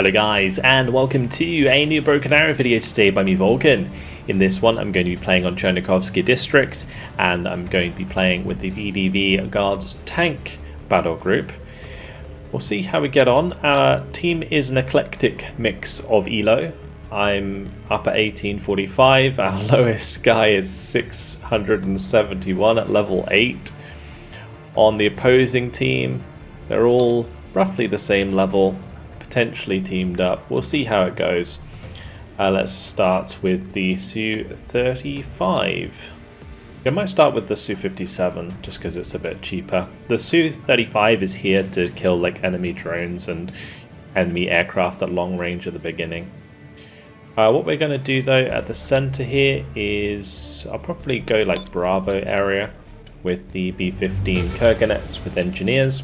Hello guys, and welcome to a new Broken Arrow video today by me, Vulcan. In this one I'm going to be playing on Chernikovsky districts, and I'm going to be playing with the VDV Guards Tank battle group. We'll see how we get on. Our team is an eclectic mix of elo. I'm up at 1845, our lowest guy is 671 at level 8. On the opposing team, they're all roughly the same level, potentially teamed up. We'll see how it goes. Let's start with the Su-35. I might start with the Su-57 just because it's a bit cheaper. The Su-35 is here to kill like enemy drones and enemy aircraft at long range at the beginning. What we're going to do though at the center here is I'll probably go like Bravo area with the B-15 Kurganets with engineers.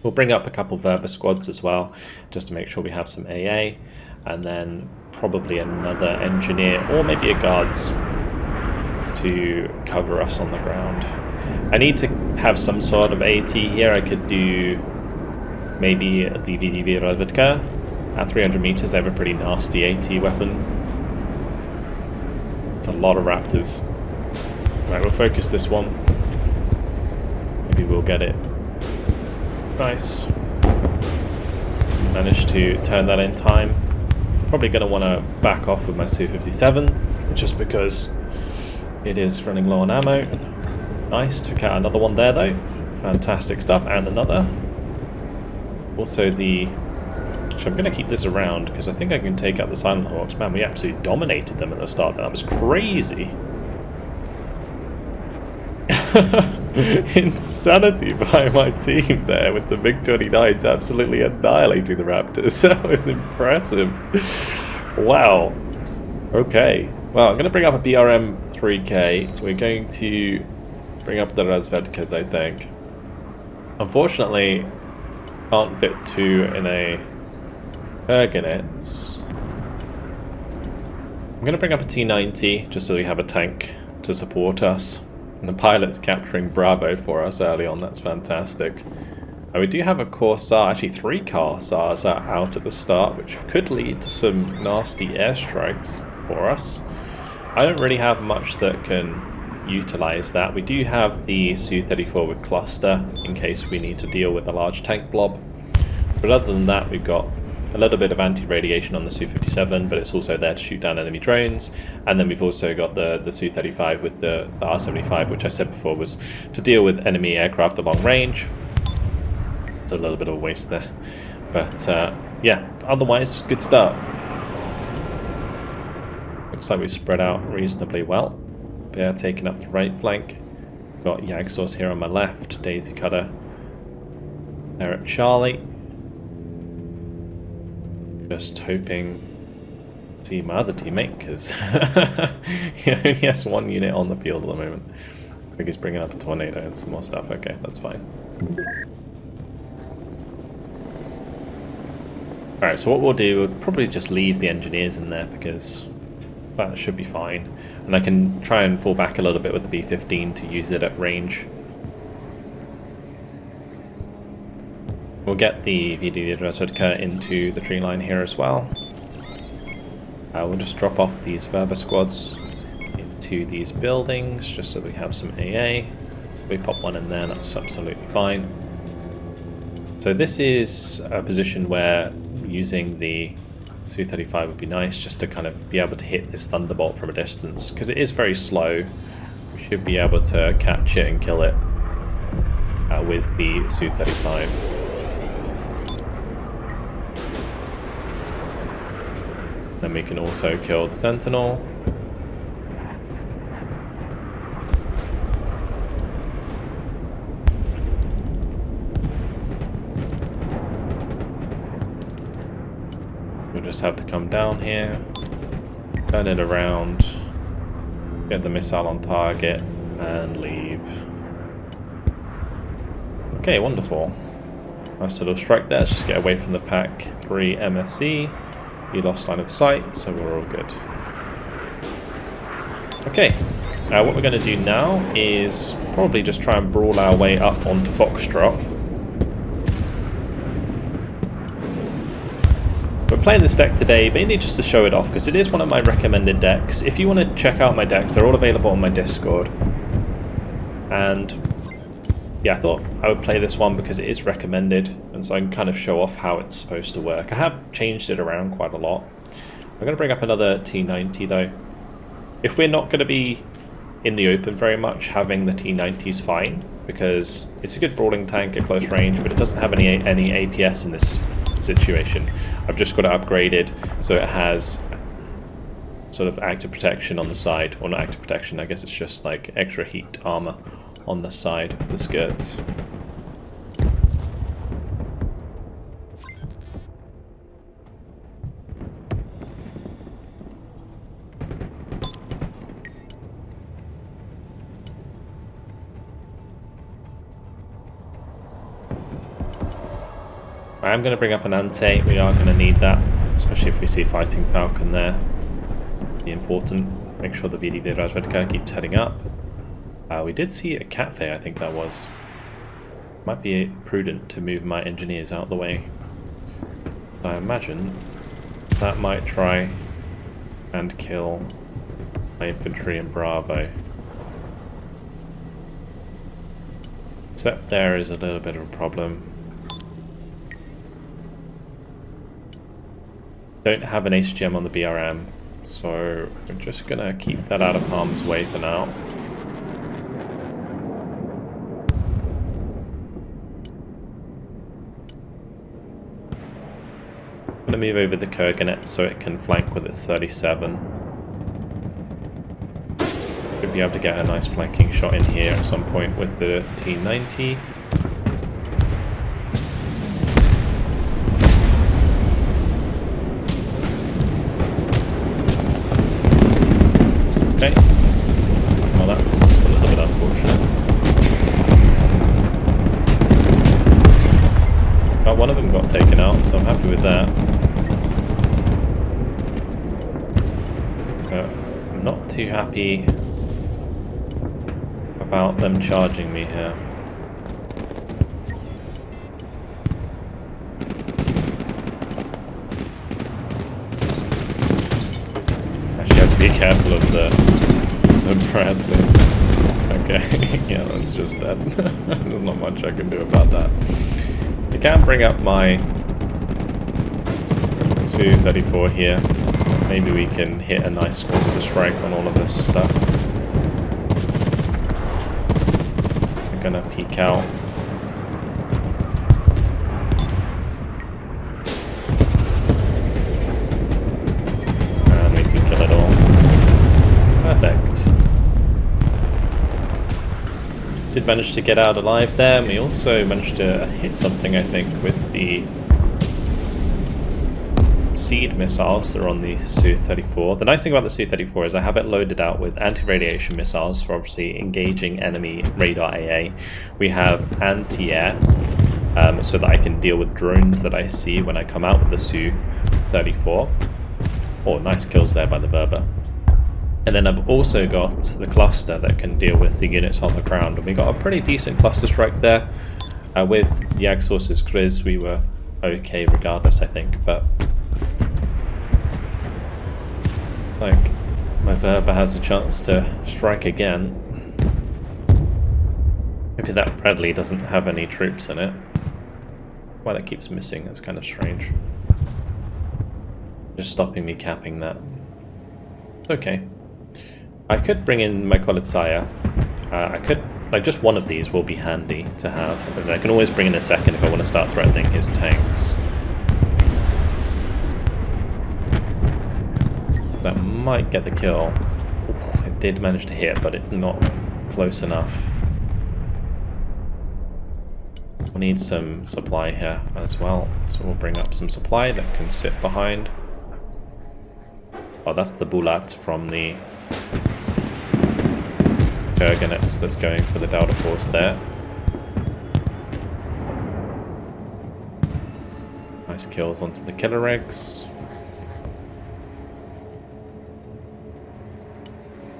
We'll bring up a couple Verba squads as well, just to make sure we have some AA, and then probably another engineer or maybe a guards to cover us on the ground. I need to have some sort of AT here. I could do maybe the VDV Razvedka. At 300 meters, they have a pretty nasty AT weapon. It's a lot of raptors. Right, we'll focus this one. Maybe we'll get it. Nice. Managed to turn that in time. Probably going to want to back off with my Su-57, just because it is running low on ammo. Nice, took out another one there though. Fantastic stuff, and another. Also the... So I'm going to keep this around because I think I can take out the Silent Hawks. Man, we absolutely dominated them at the start. That was crazy. Insanity by my team there with the MiG-29s absolutely annihilating the Raptors. That was impressive. Wow. Okay. Well, I'm going to bring up a BRM-3K. We're going to bring up the Razvedkas, I think. Unfortunately, can't fit two in a Kurganets. I'm going to bring up a T-90 just so we have a tank to support us. And the pilot's capturing Bravo for us early on, that's fantastic. We do have a Corsair, actually 3 Corsairs are out at the start, which could lead to some nasty airstrikes for us. I don't really have much that can utilize that. We do have the Su-34 with cluster in case we need to deal with a large tank blob. But other than that, we've got a little bit of anti-radiation on the Su-57, but it's also there to shoot down enemy drones. And then we've also got the Su-35 with the R-75, which I said before was to deal with enemy aircraft at long range. It's a little bit of a waste there. But yeah, otherwise, good start. Looks like we've spread out reasonably well. Bear taking up the right flank. We've got Yagsaws here on my left, Daisy Cutter there at Charlie. Just hoping to see my other teammate, because he only has 1 unit on the field at the moment. Looks like he's bringing up a tornado and some more stuff. Okay, that's fine. Alright, so what we'll do, we'll probably just leave the engineers in there, because that should be fine. And I can try and fall back a little bit with the B-15 to use it at range. We'll get the VDV Razvedka into the tree line here as well. We'll just drop off these Verba squads into these buildings just so we have some AA. We pop one in there, that's absolutely fine. So this is a position where using the Su-35 would be nice, just to kind of be able to hit this Thunderbolt from a distance, because it is very slow. We should be able to catch it and kill it with the Su-35. Then we can also kill the Sentinel. We'll just have to come down here, turn it around, get the missile on target, and leave. Okay, wonderful. Nice little strike there. Let's just get away from the pack 3 MSC. You lost line of sight, so we're all good. Okay, what we're going to do now is probably just try and brawl our way up onto Foxtrot. We're playing this deck today mainly just to show it off because it is one of my recommended decks. If you want to check out my decks, they're all available on my Discord. And yeah, I thought I would play this one because it is recommended, and so I can kind of show off how it's supposed to work. I have changed it around quite a lot. I'm going to bring up another T90 though. If we're not going to be in the open very much, having the T90 is fine, because it's a good brawling tank at close range, but it doesn't have any APS in this situation. I've just got it upgraded so it has sort of active protection on the side, or not active protection, I guess it's just like extra heat armor on the side of the skirts. I am going to bring up an ante. We are going to need that, especially if we see Fighting Falcon there. Be important. Make sure the VDV Razvedka keeps heading up. We did see a Catfay, I think that was. Might be prudent to move my engineers out of the way. I imagine that might try and kill my infantry and Bravo. Except there is a little bit of a problem. Don't have an HGM on the BRM, so we're just gonna keep that out of harm's way for now. I'm gonna move over the Kurganet so it can flank with its 37. Should be able to get a nice flanking shot in here at some point with the T90. Okay. Well, that's a little bit unfortunate. But one of them got taken out, so I'm happy with that. But I'm not too happy about them charging me here. Actually, I have to be careful of the Bradley. Okay, yeah, that's just dead. There's not much I can do about that. I can bring up my 234 here. Maybe we can hit a nice cluster strike on all of this stuff. I'm gonna peek out. And we can kill it all. Perfect. Did manage to get out alive there, and we also managed to hit something, I think, with the seed missiles that are on the Su-34. The nice thing about the Su-34 is I have it loaded out with anti-radiation missiles for obviously engaging enemy radar AA. We have anti-air, so that I can deal with drones that I see when I come out with the Su-34. Oh, nice kills there by the Berber. And then I've also got the cluster that can deal with the units on the ground, and we got a pretty decent cluster strike there. With Jagdsource's Grizz we were okay regardless, I think, but like my Verba has a chance to strike again. Maybe that Bradley doesn't have any troops in it. Why that keeps missing, that's kind of strange. Just stopping me capping that. Okay. I could bring in my Kolitsaya. I could, like, just one of these will be handy to have. And I can always bring in a second if I want to start threatening his tanks. That might get the kill. Oof, it did manage to hit, but it's not close enough. We'll need some supply here as well, so we'll bring up some supply that can sit behind. Oh, that's the Bulat from the Kurganets that's going for the Delta Force there. Nice kills onto the killer eggs.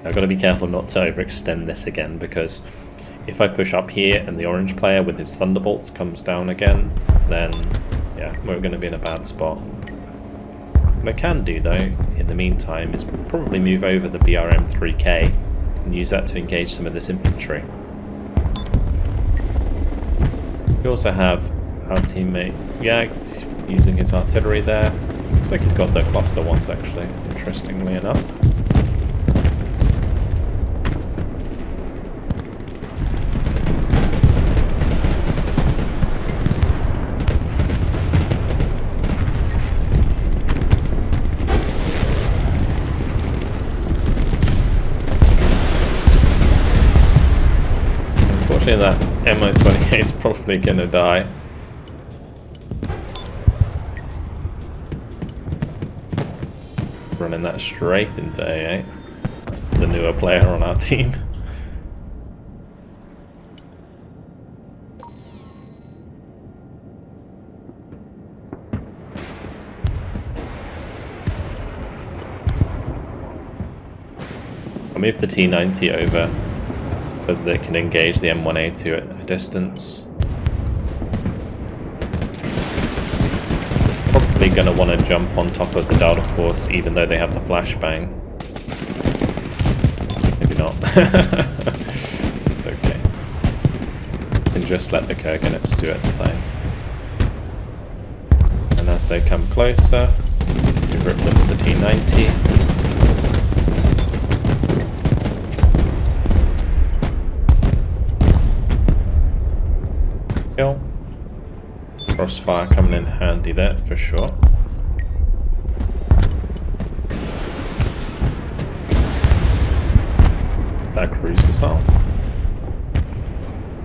I've got to be careful not to overextend this again, because if I push up here and the orange player with his Thunderbolts comes down again, then yeah, we're going to be in a bad spot. What I can do though, in the meantime, is probably move over the BRM-3K and use that to engage some of this infantry. We also have our teammate Yagged using his artillery there. Looks like he's got the cluster ones actually, interestingly enough. Unfortunately that MI-28 is probably going to die. Running that straight into A8. That's the newer player on our team. I'll move the T90 over so that it can engage the M1A2 at a distance. Probably going to want to jump on top of the Delta Force even though they have the flashbang. Maybe not. It's okay. And just let the Kurganets do its thing. And as they come closer, we rip them with the T90. Kill. Crossfire coming in handy there for sure. That cruise missile.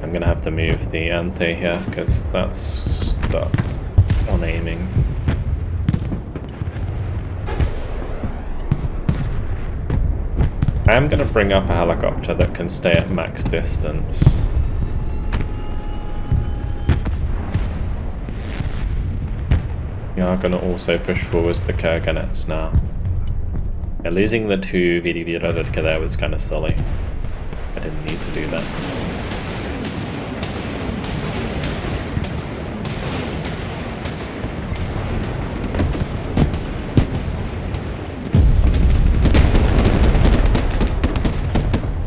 I'm gonna have to move the ante here because that's stuck on aiming. I am gonna bring up a helicopter that can stay at max distance. We are going to also push forwards the Kurganets now. Yeah, losing the 2 VDV Radka there was kind of silly. I didn't need to do that.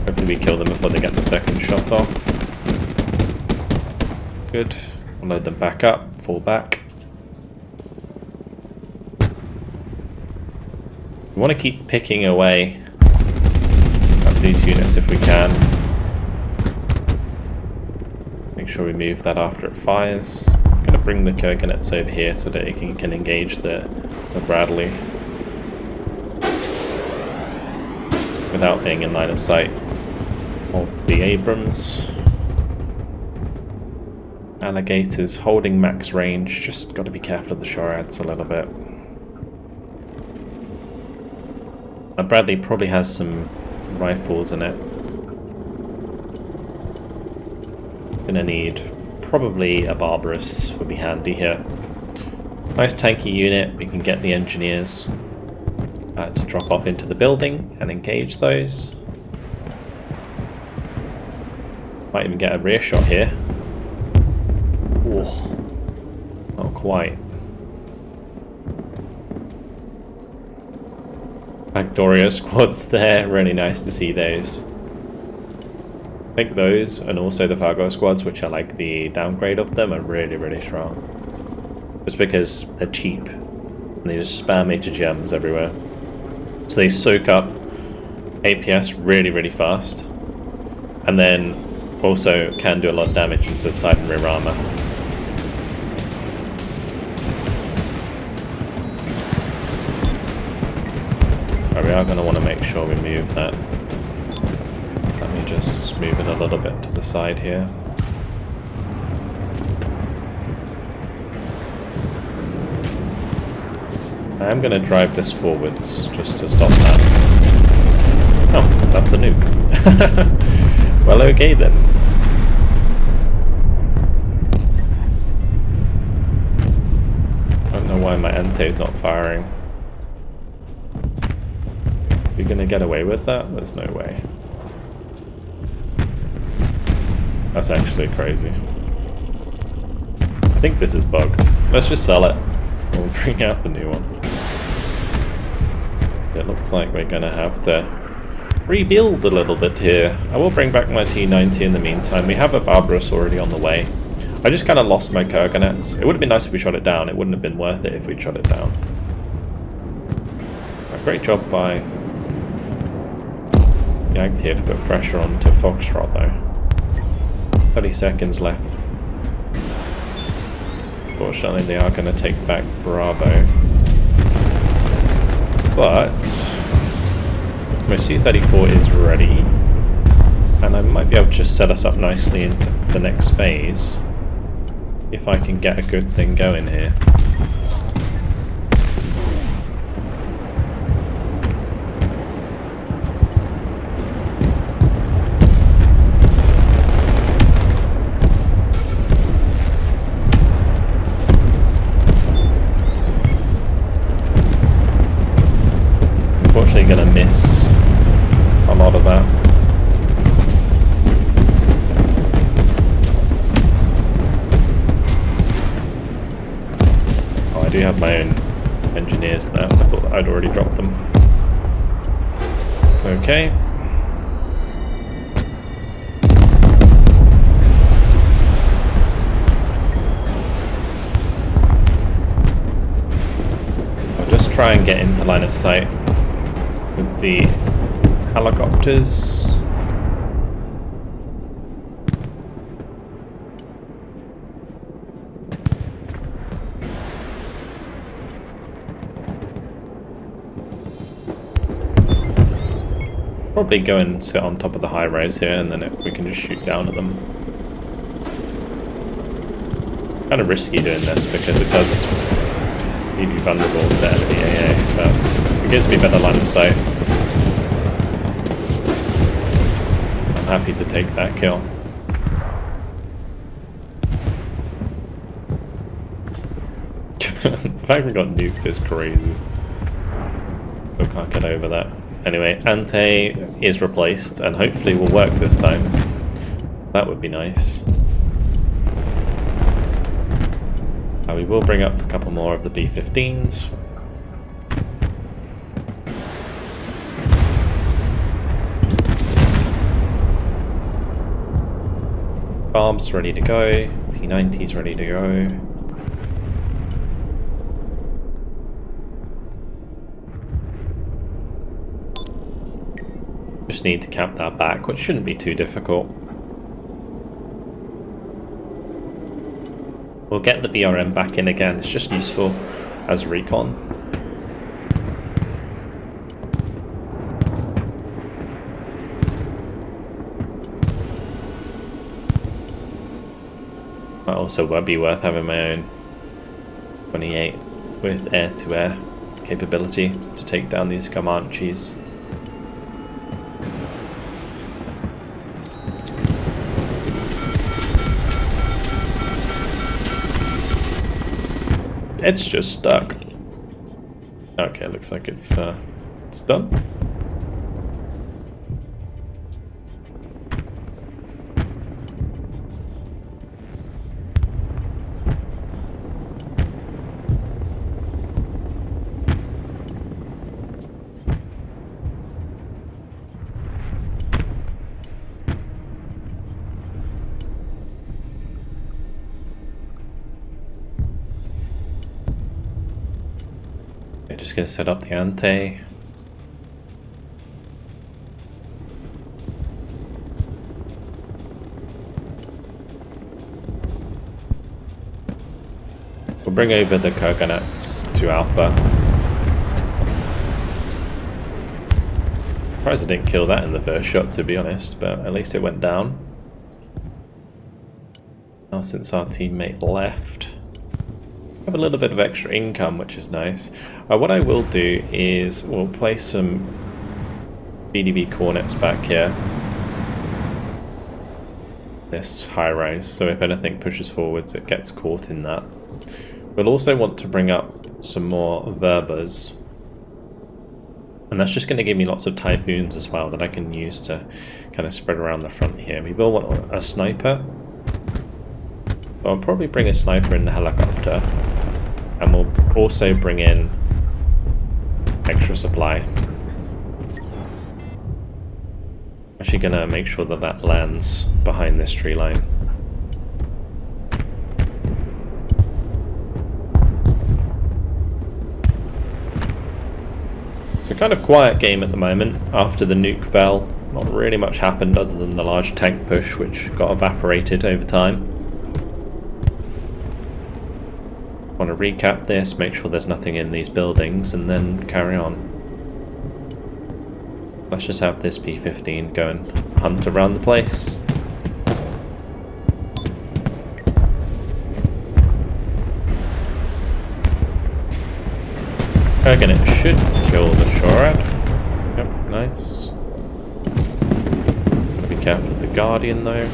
Hopefully we kill them before they get the second shot off. Good. We'll load them back up, fall back. We want to keep picking away at these units if we can. Make sure we move that after it fires. I'm going to bring the Kurganets over here so that it can engage the Bradley without being in line of sight of the Abrams. Alligators holding max range, just got to be careful of the Shorads a little bit. Bradley probably has some rifles in it. Gonna need probably a Barbarous would be handy here. Nice tanky unit, we can get the engineers to drop off into the building and engage those. Might even get a rear shot here. Oh, not quite. Factorio squads there, really nice to see those. I think those, and also the Fargo squads, which are like the downgrade of them, are really, really strong. Just because they're cheap, and they just spam major gems everywhere. So they soak up APS really, really fast, and then also can do a lot of damage into the side and rear armor. We are going to want to make sure we move that. Let me just move it a little bit to the side here. I am going to drive this forwards just to stop that. Oh, that's a nuke. Well, okay then. I don't know why my Ente is not firing. You're gonna get away with that? There's no way. That's actually crazy. I think this is bugged. Let's just sell it. We'll bring out the new one. It looks like we're going to have to rebuild a little bit here. I will bring back my T90 in the meantime. We have a Barbarous already on the way. I just kind of lost my Kurganets. It would have been nice if we shot it down. It wouldn't have been worth it if we shot it down. A great job by Yanked here to put pressure onto Foxtrot though. 30 seconds left. Unfortunately they are going to take back Bravo. But my C-34 is ready, and I might be able to just set us up nicely into the next phase if I can get a good thing going here. Unfortunately going to miss a lot of that. Oh, I do have my own engineers there. I thought I'd already dropped them. It's okay. I'll just try and get into line of sight with the helicopters. Probably go and sit on top of the high rise here, and then we can just shoot down at them. Kind of risky doing this because it does leave you vulnerable to enemy AA, but it gives me better line of sight. I'm happy to take that kill. The fact we got nuked is crazy. I can't get over that. Anyway, Ante is replaced and hopefully will work this time. That would be nice. We will bring up a couple more of the B-15s. Bombs ready to go, T-90s ready to go. Just need to cap that back, which shouldn't be too difficult. We'll get the BRM back in again, it's just useful as recon. Might also be worth having my own 28 with air-to-air capability to take down these Comanches. It's just stuck. Okay, looks like it's done. Just gonna set up the ante. We'll bring over the Kurganets to Alpha. Surprised I didn't kill that in the first shot, to be honest, but at least it went down. Now since our teammate left, have a little bit of extra income, which is nice. What I will do is we'll place some VDV cornets back here. This high rise, so if anything pushes forwards, it gets caught in that. We'll also want to bring up some more Verbas. And that's just going to give me lots of Typhoons as well that I can use to kind of spread around the front here. We will want a sniper. I'll probably bring a sniper in the helicopter. And we'll also bring in extra extra supply. Actually gonna make sure that that lands behind this tree line. It's a kind of quiet game at the moment. After the nuke fell, not really much happened other than the large tank push which got evaporated over time. Want to recap this, make sure there's nothing in these buildings, and then carry on. Let's just have this P-15 go and hunt around the place. Again, it should kill the Shorad. Yep, nice. Gotta be careful with the Guardian though.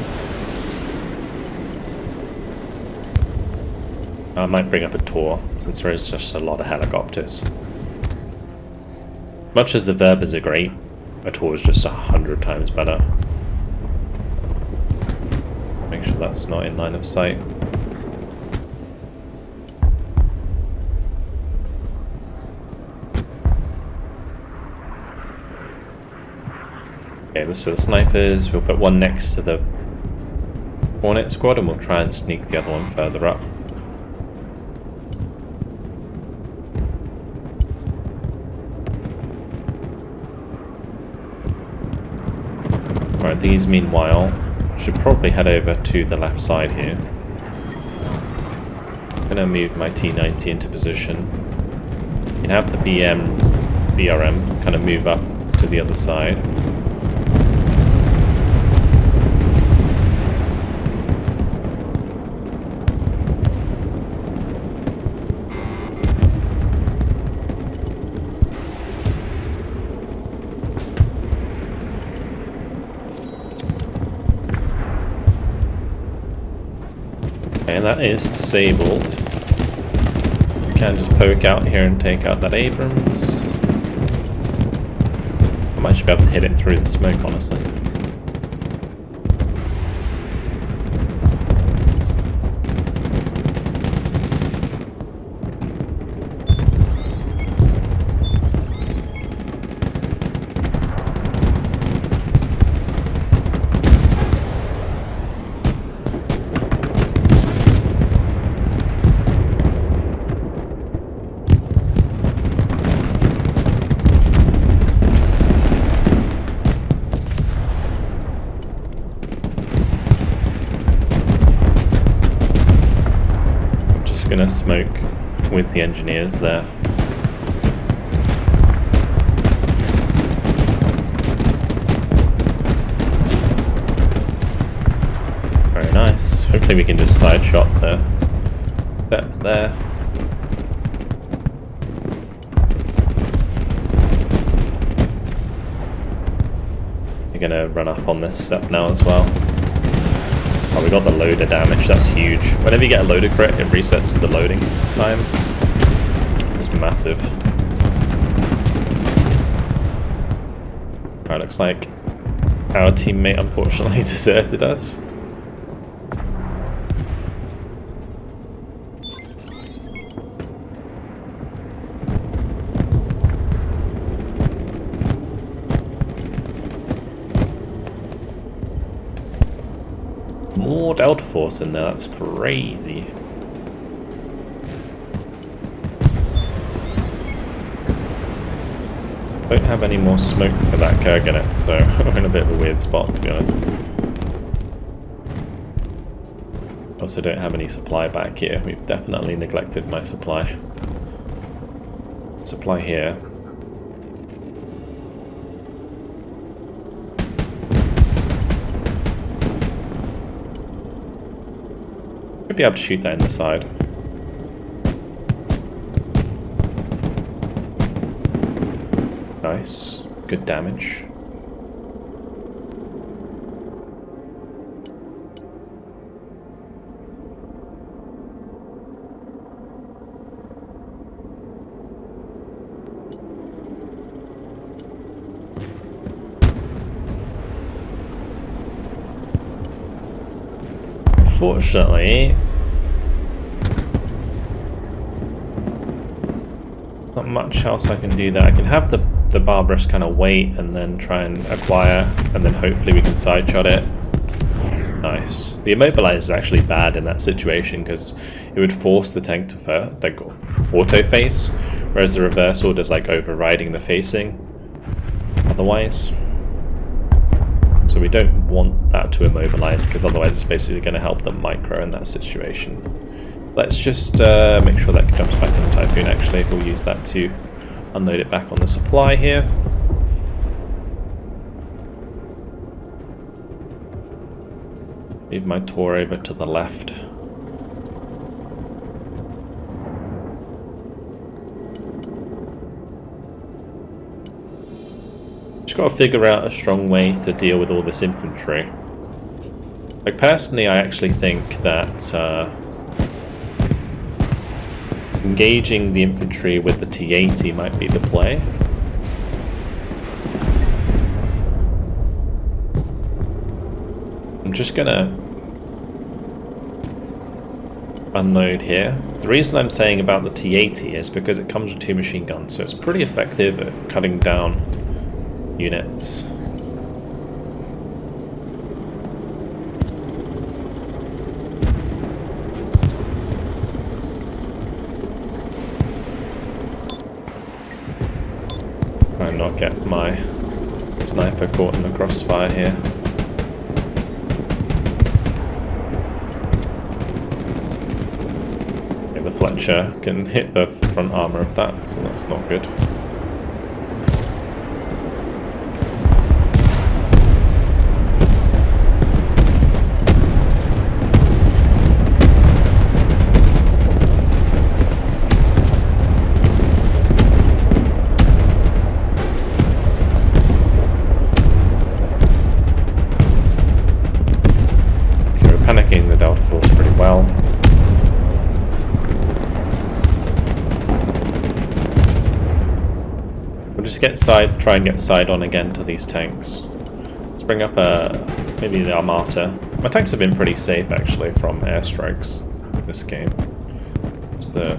I might bring up a Tor, since there is just a lot of helicopters. Much as the Verbers are great, a Tor is just 100 times better. Make sure that's not in line of sight. Okay, this is the snipers. We'll put one next to the Hornet squad and we'll try and sneak the other one further up. Alright, these meanwhile should probably head over to the left side here. I'm gonna move my T-90 into position. You can have the BRM kind of move up to the other side. And that is disabled. You can just poke out here and take out that Abrams. I might just be able to hit it through the smoke, honestly. Gonna smoke with the engineers there. Very nice. Hopefully we can just side shot the step there. You're gonna run up on this step now as well. Oh, we got the loader damage, that's huge. Whenever you get a loader crit, it resets the loading time. It's massive. Alright, looks like our teammate unfortunately deserted us. More Delta Force in there, that's crazy. Don't have any more smoke for that Kurganet, so we're in a bit of a weird spot, to be honest. Also don't have any supply back here. We've definitely neglected my supply. Supply here. Be able to shoot that in the side. Nice, good damage. Unfortunately, not much else I can do there. I can have the Barbarous kind of wait and then try and acquire, and then hopefully we can side shot it. Nice. The immobilize is actually bad in that situation because it would force the tank to like auto face, whereas the reverse order is like overriding the facing otherwise. So we don't want that to immobilize because otherwise it's basically going to help them micro in that situation. Let's just make sure that jumps back in the Typhoon actually. We'll use that to unload it back on the supply here. Move my Tor over to the left. Just got to figure out a strong way to deal with all this infantry. Like personally, I actually think that engaging the infantry with the T-80 might be the play. I'm just gonna unload here. The reason I'm saying about the T-80 is because it comes with 2 machine guns, so it's pretty effective at cutting down units. Try and not get my sniper caught in the crossfire here. Okay, the Fletcher can hit the front armor of that, so that's not good. Panicking the Delta Force pretty well. We'll just try and get side on again to these tanks. Let's bring up maybe the Armata. My tanks have been pretty safe actually from airstrikes this game. It's the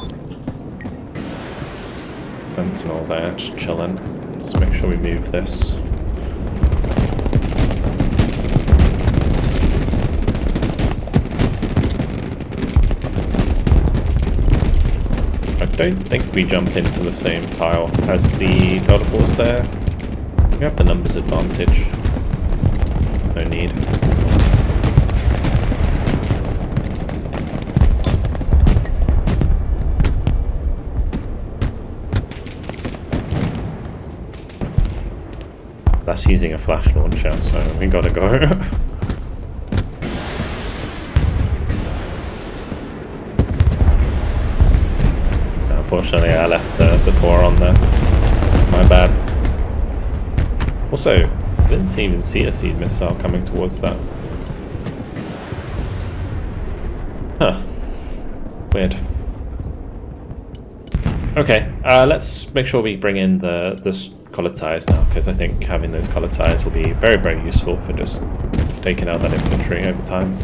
Sentinel there, just chilling. Just make sure we move this. I don't think we jump into the same tile as the Delta Force there. We have the numbers advantage. No need. That's using a flash launcher, so we gotta go. Unfortunately, I left the Tor on there. That's my bad. Also, I didn't even see a seed missile coming towards that. Huh. Weird. Okay, let's make sure we bring in the collar tires now, because I think having those collar tires will be very, very useful for just taking out that infantry over time.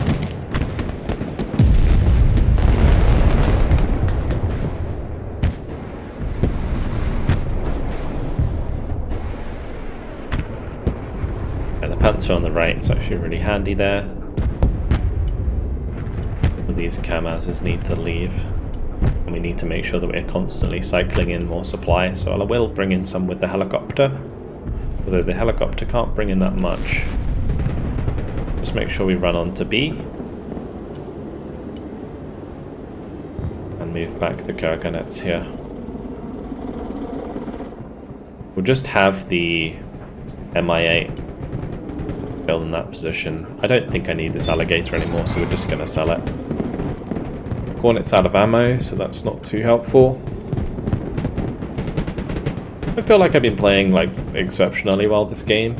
Panzer on the right is actually really handy there. These Kamazes need to leave, and we need to make sure that we're constantly cycling in more supply, so I will bring in some with the helicopter, although the helicopter can't bring in that much. Just make sure we run on to B and move back the Kurganets here. We'll just have the MI8 build in that position. I don't think I need this alligator anymore, so we're just going to sell it. Hornet's out of ammo, so that's not too helpful. I feel like I've been playing like exceptionally well this game.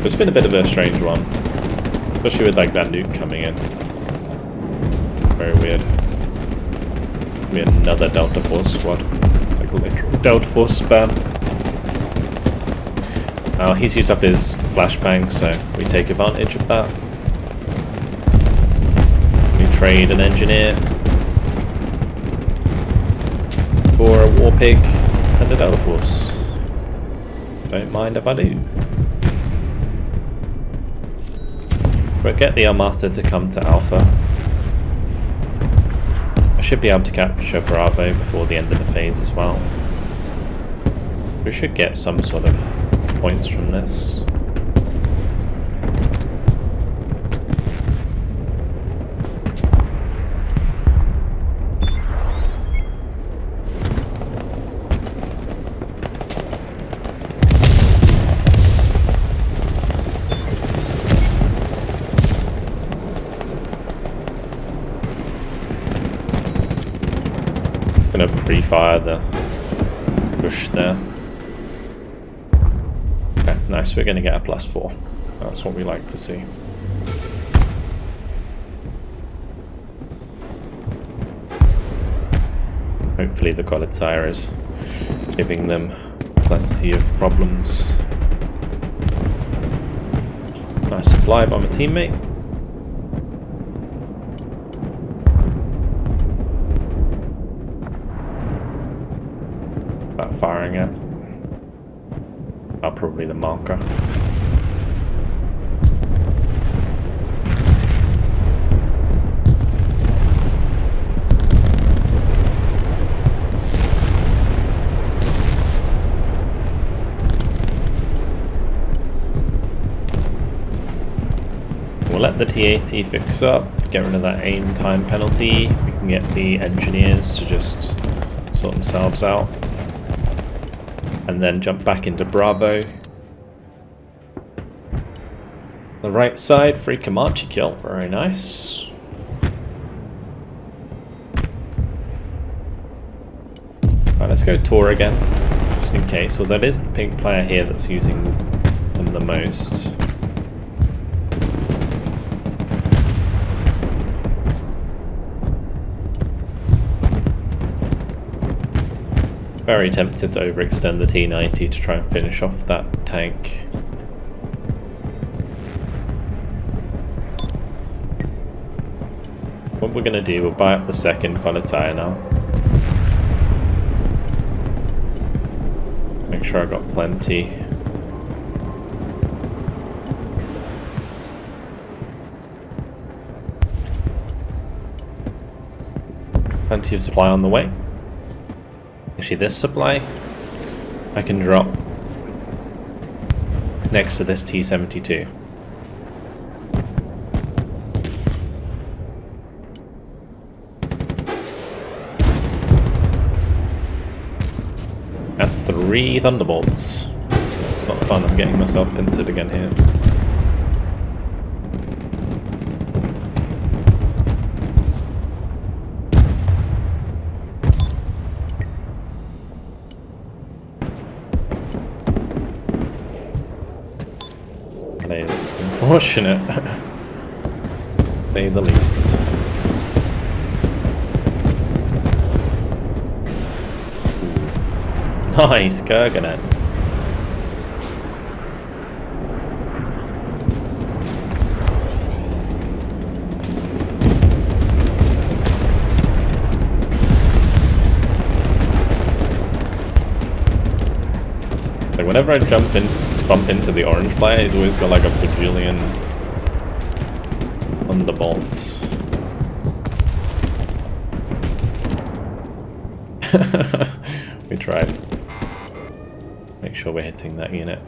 It's been a bit of a strange one, especially with like that nuke coming in. Very weird. Maybe another Delta Force squad. It's like a literal Delta Force spam. He's used up his flashbang, so we take advantage of that. We trade an engineer. more pig and a Delta Force. Don't mind if I do. But get the Armata to come to Alpha. I should be able to capture Bravo before the end of the phase as well. We should get some sort of points from this. Gonna pre-fire the push there. Okay, nice, we're gonna get a +4. That's what we like to see. Hopefully the Kolitsair is giving them plenty of problems. Nice supply by my teammate. Firing at. Probably the marker. We'll let the T-80 fix up, get rid of that aim time penalty. We can get the engineers to just sort themselves out. And then jump back into Bravo. The right side, free Comanche kill, very nice. Right, let's go Tor again, just in case. Well, that is the pink player here that's using them the most. Very tempted to overextend the T-90 to try and finish off that tank. What we're going to do, we'll buy up the second Kolitsair now. Make sure I got plenty. Plenty of supply on the way. Actually, this supply I can drop next to this T-72. That's 3 Thunderbolts. It's not fun, I'm getting myself pincered again here. That is unfortunate, to say the least. Nice, Kurganets. Like whenever I bump into the orange player, he's always got like a bajillion Thunderbolts. We tried. Make sure we're hitting that unit.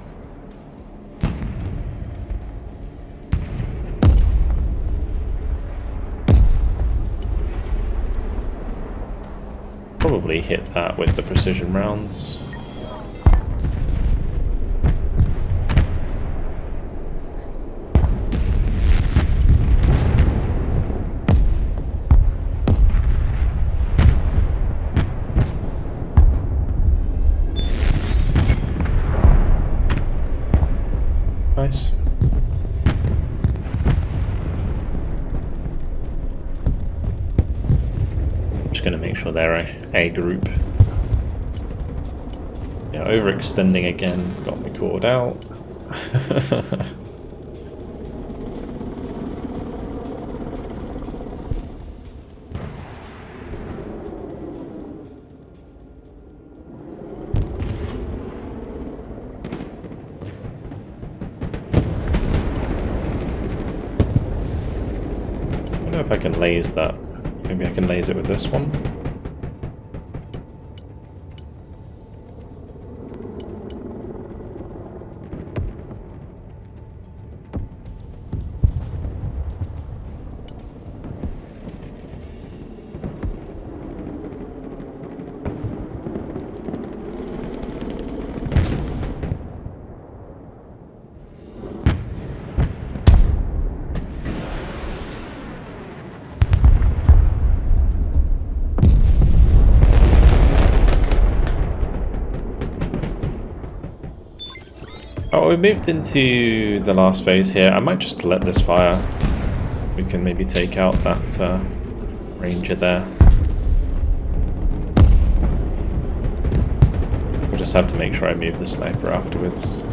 Probably hit that with the precision rounds. Nice. Just going to make sure they're a group. Yeah, overextending again got me caught out. if I can laze that. Maybe I can laze it with this one. Oh, we moved into the last phase here. I might just let this fire, so we can maybe take out that ranger there. We'll just have to make sure I move the sniper afterwards.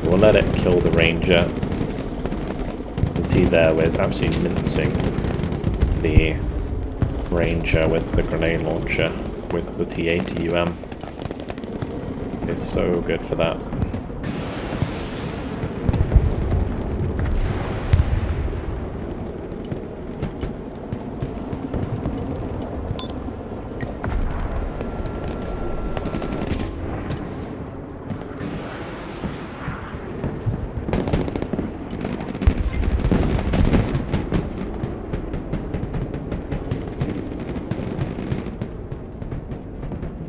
We'll let it kill the ranger. You can see there we're absolutely mincing the ranger with the grenade launcher with the T80 It's so good for that.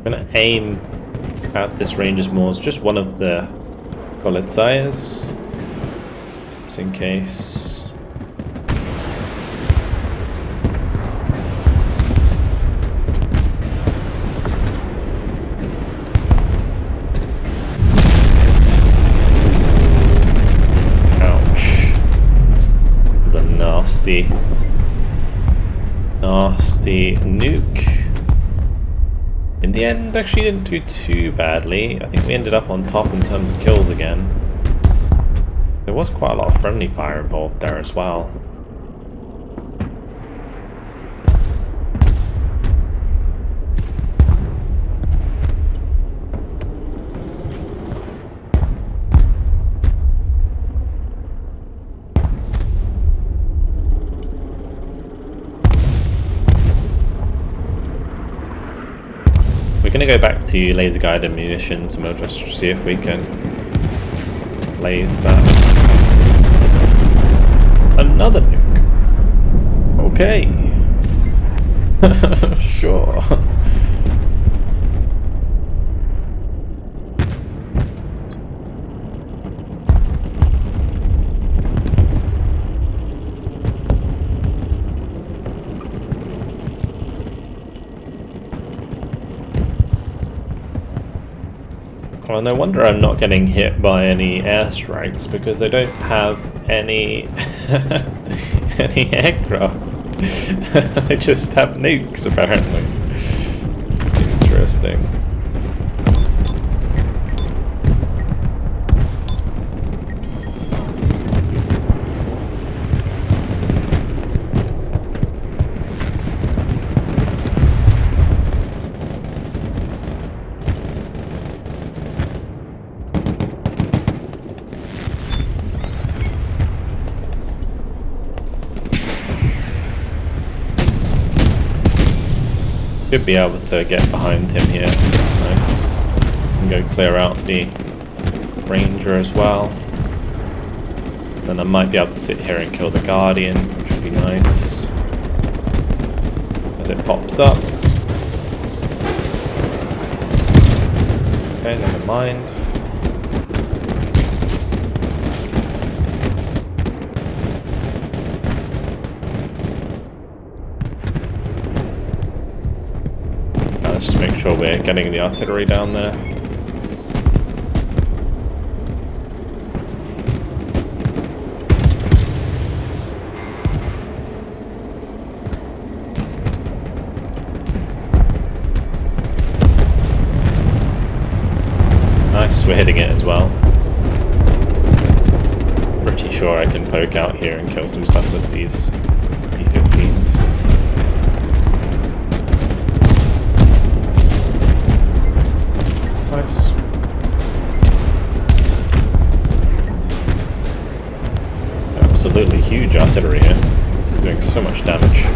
I'm going to aim at this ranger's maws, just one of the bullets eyes, just in case. Ouch. It was a nasty nuke. In the end, actually didn't do too badly. I think we ended up on top in terms of kills again. There was quite a lot of friendly fire involved there as well. We're going to go back to laser guided munitions and we'll just see if we can blaze that. Another nuke. Okay. Sure. Well, no wonder I'm not getting hit by any airstrikes, because they don't have any any aircraft. They just have nukes, apparently. Interesting. Should be able to get behind him here. Nice. And go clear out the ranger as well. Then I might be able to sit here and kill the guardian, which would be nice. As it pops up. Okay, never mind. Let's just make sure we're getting the artillery down there. Yes, we're hitting it as well. Pretty sure I can poke out here and kill some stuff with these B-15s. Nice. Absolutely huge artillery here. This is doing so much damage.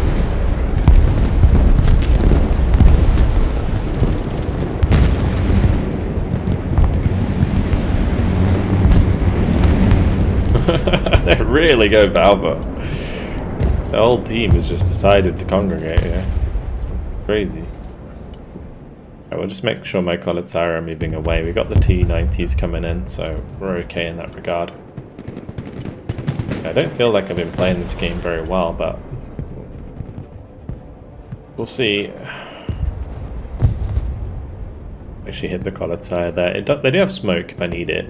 They really go Valva. The whole team has just decided to congregate here. It's crazy. Right, we'll just make sure my Kolitsari are moving away. We got the T-90s coming in, so we're okay in that regard. I don't feel like I've been playing this game very well, but we'll see. Actually hit the Kolitsari there. They do have smoke if I need it.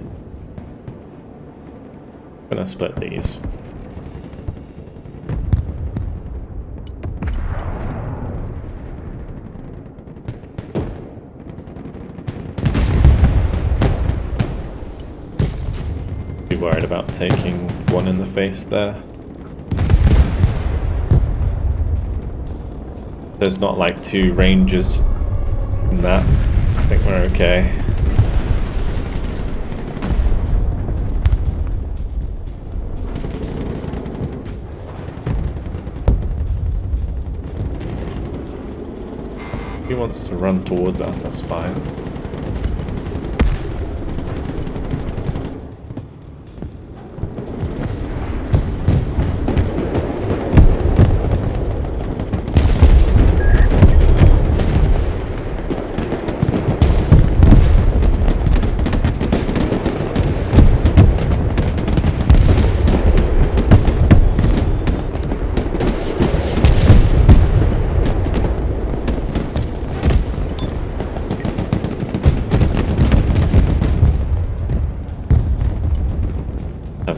I'm gonna split these. Be worried about taking one in the face there. There's not like two ranges in that. I think we're okay. If he wants to run towards us, that's fine.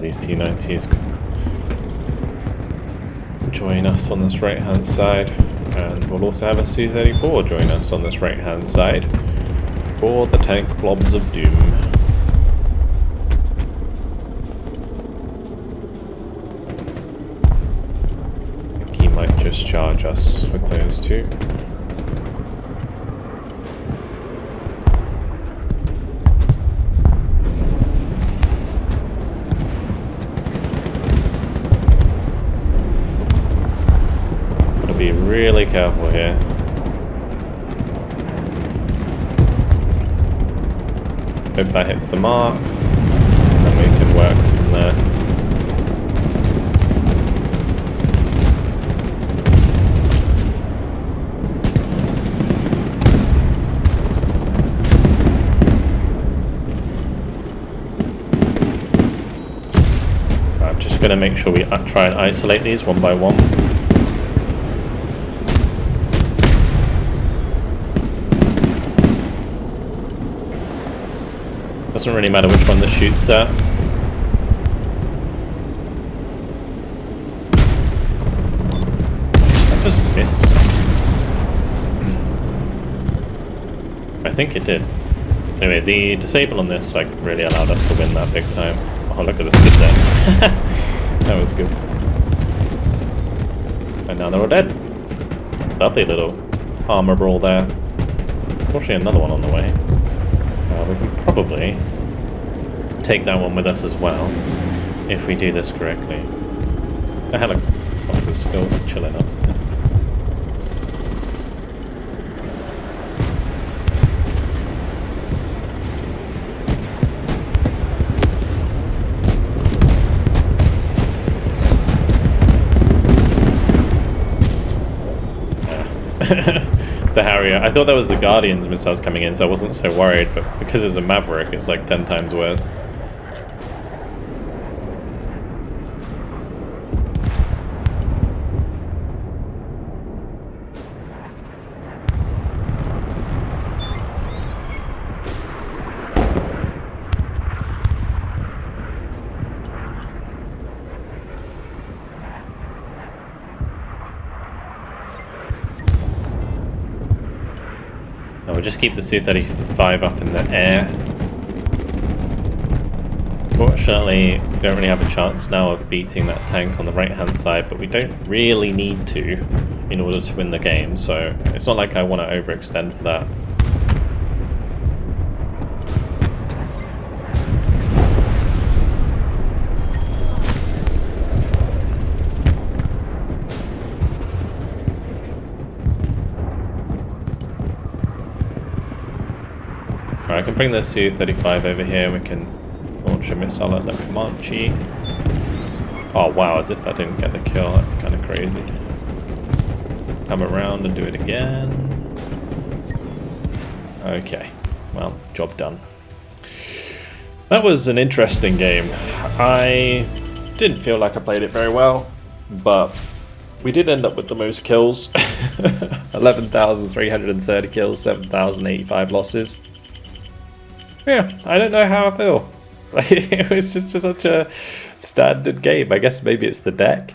These T-90s join us on this right hand side, and we'll also have a Su-34 join us on this right hand side for the tank blobs of doom. I think he might just charge us with those two. Be really careful here. Hope that hits the mark, and we can work from there. I'm just going to make sure we try and isolate these one by one. Doesn't really matter which one the shoots at. That just miss. I think it did. Anyway, the disable on this like really allowed us to win that big time. Oh, look at the skid there. That was good. And now they're all dead. Lovely little armor brawl there. Unfortunately, another one on the way. We can probably take that one with us as well, if we do this correctly. The helicopter's still chilling up there. The Harrier. I thought that was the Guardian's missiles coming in, so I wasn't so worried, but because it's a Maverick, it's like 10 times worse. We'll just keep the Su-35 up in the air. Unfortunately, we don't really have a chance now of beating that tank on the right hand side, but we don't really need to in order to win the game, so it's not like I want to overextend for that. Alright, I can bring the Su-35 over here, we can launch a missile at the Comanche. Oh wow, as if that didn't get the kill, that's kind of crazy. Come around and do it again. Okay, well, job done. That was an interesting game. I didn't feel like I played it very well, but we did end up with the most kills. 11,330 kills, 7,085 losses. Yeah, I don't know how I feel. It was just such a standard game. I guess maybe it's the deck,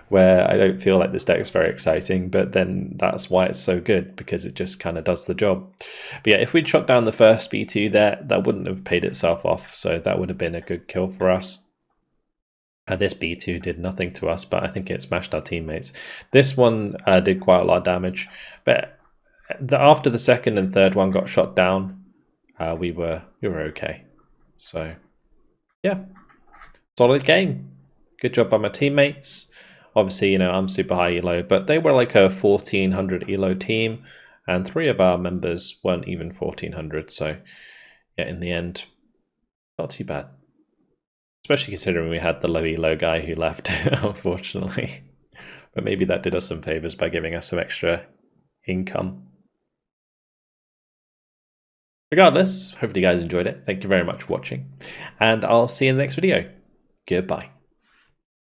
where I don't feel like this deck is very exciting, but then that's why it's so good, because it just kind of does the job. But yeah, if we'd shot down the first B2 there, that wouldn't have paid itself off, so that would have been a good kill for us. This B2 did nothing to us, but I think it smashed our teammates. This one did quite a lot of damage, but after the second and third one got shot down, we were okay. So yeah, solid game. Good job by my teammates. Obviously, you know, I'm super high elo, but they were like a 1400 elo team, and 3 of our members weren't even 1400. So yeah, in the end, not too bad. Especially considering we had the low elo guy who left, unfortunately. But maybe that did us some favors by giving us some extra income. Regardless, hopefully you guys enjoyed it. Thank you very much for watching, and I'll see you in the next video. Goodbye.